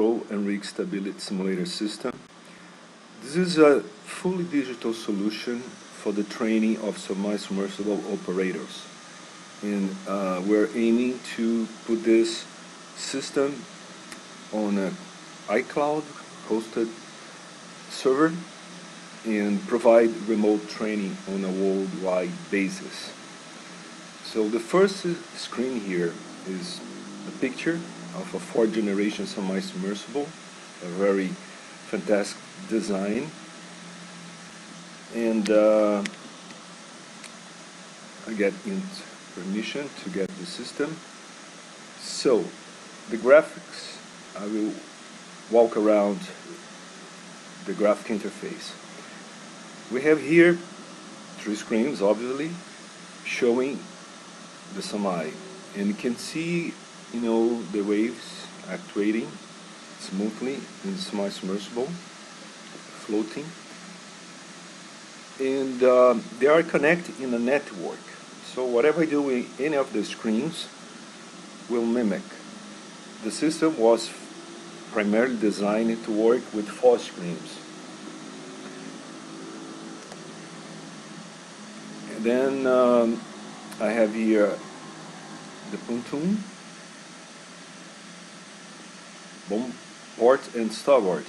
Control&Rig stability simulator system. This is a fully digital solution for the training of semi-submersible operators, and we're aiming to put this system on an iCloud hosted server and provide remote training on a worldwide basis. So the first screen here is a picture of a 4th generation semi-submersible, a very fantastic design, and I get permission to get the system. So the graphics, I will walk around the graphic interface. We have here 3 screens, obviously, showing the semi, and you can see, the waves actuating smoothly in semi-submersible, floating, and they are connected in a network. So whatever I do in any of the screens will mimic. The system was primarily designed to work with 4 screens. And then I have here the pontoon, port and starboard.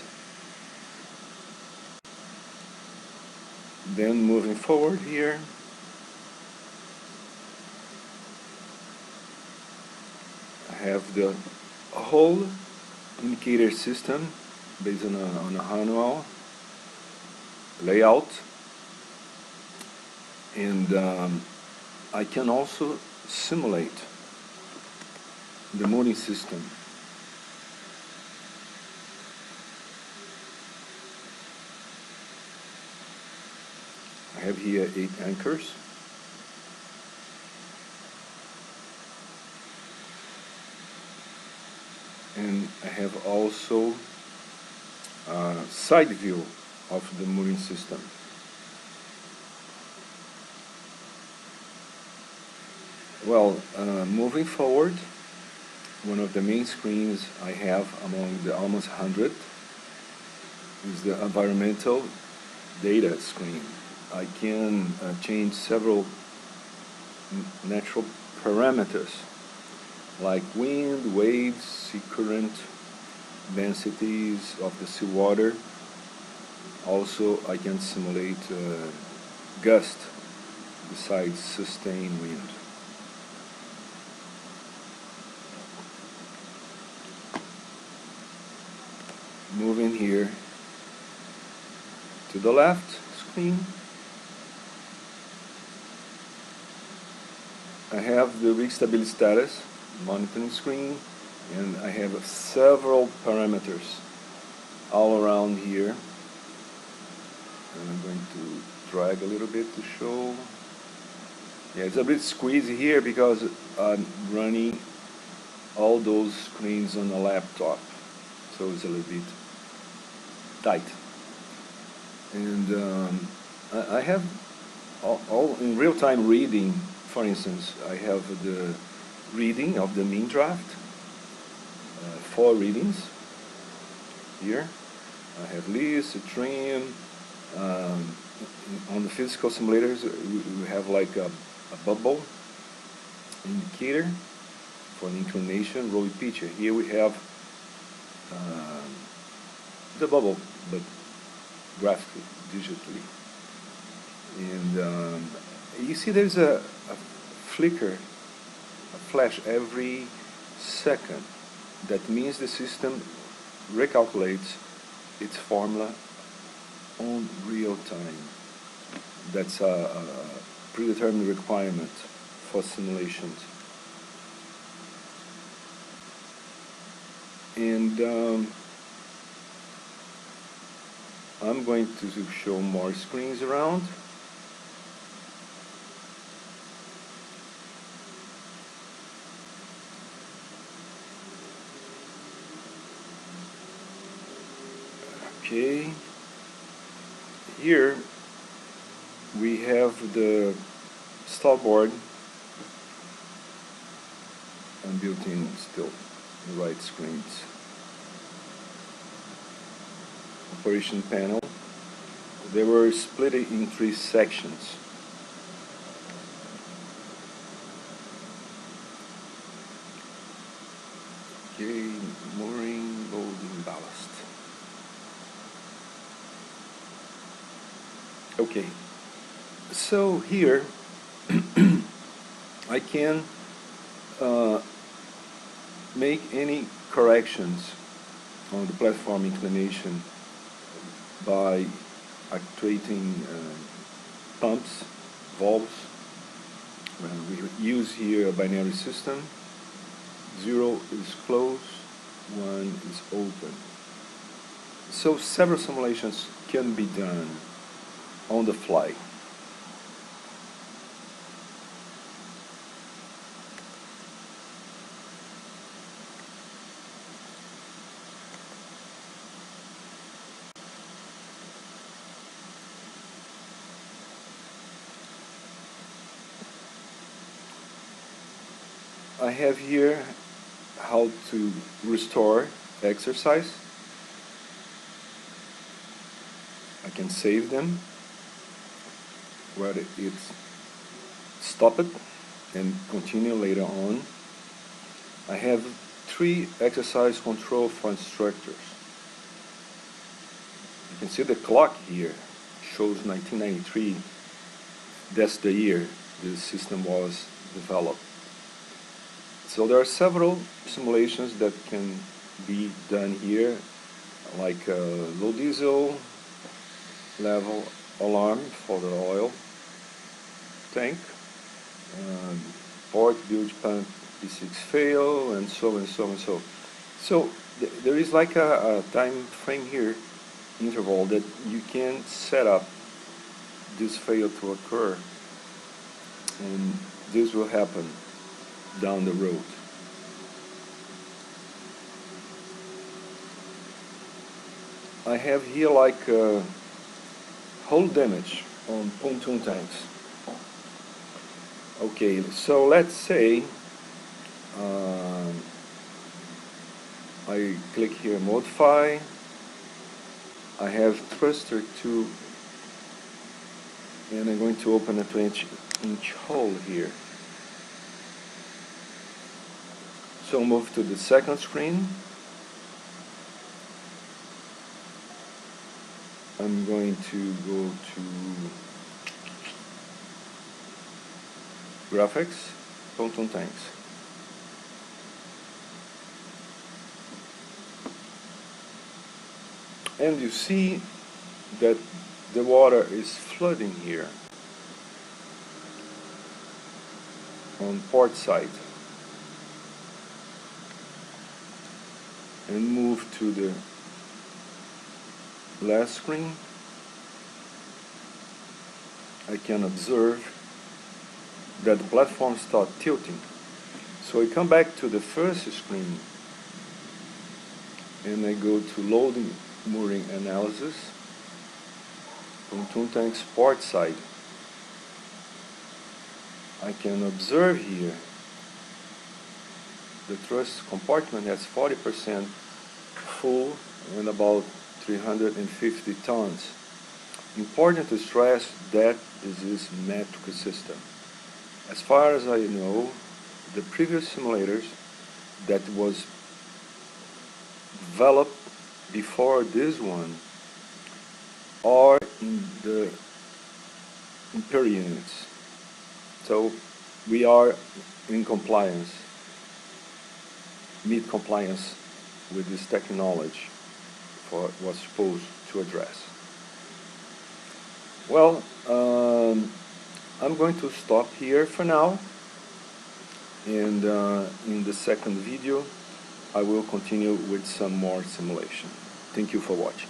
Then moving forward here, I have the whole indicator system based on a manual layout, and I can also simulate the mooring system. I have here 8 anchors, and I have also a side view of the mooring system. Well, moving forward, one of the main screens I have among the almost 100 is the environmental data screen. I can change several natural parameters like wind, waves, sea current, densities of the seawater. Also, I can simulate gust besides sustained wind. Moving here to the left screen, I have the rig stability status monitoring screen, and I have several parameters all around here. And I'm going to drag a little bit to show. Yeah, it's a bit squeezy here because I'm running all those screens on a laptop, so it's a little bit tight. And I have all in real-time reading. For instance, I have the reading of the mean draft, 4 readings here. I have least, trim. On the physical simulators, we have like a bubble indicator for the inclination, roll pitch. Here we have the bubble, but graphically, digitally. And you see there's a flicker, a flash every second. That means the system recalculates its formula on real time. That's a predetermined requirement for simulations. And I'm going to show more screens around. Okay, here we have the starboard and built in still the right screens. operation panel. They were split in 3 sections. Okay, mooring, loading, ballast. Okay, so here I can make any corrections on the platform inclination by actuating pumps, valves. We use here a binary system. 0 is closed, 1 is open. So several simulations can be done on the fly. I have here how to restore exercise. I can save them where it's stopped and continue later on. I have 3 exercise control for instructors. You can see the clock here shows 1993. That's the year this system was developed. So there are several simulations that can be done here, like low diesel level alarm for the oil tank, port bilge pump P6 fail, and so and so and so. So there is like a time frame here, interval, that you can set up this fail to occur, and this will happen down the road. I have here like hull damage on pontoon tanks. Okay, so let's say I click here modify. I have thruster 2, and I'm going to open a 20-inch hole here. So move to the second screen. I'm going to go to graphics, pontoon tanks. And you see that the water is flooding here on port side. And move to the last screen. I can observe that the platform starts tilting. So I come back to the first screen and I go to loading mooring analysis, pontoon tanks port side. I can observe here the thrust compartment has 40% full and about 350 tons. Important to stress that this is metric system. As far as I know, the previous simulators that was developed before this one are in the imperial units. So we are in compliance, meet compliance with this technology for what's supposed to address. Well, I'm going to stop here for now, and in the second video I will continue with some more simulation. Thank you for watching.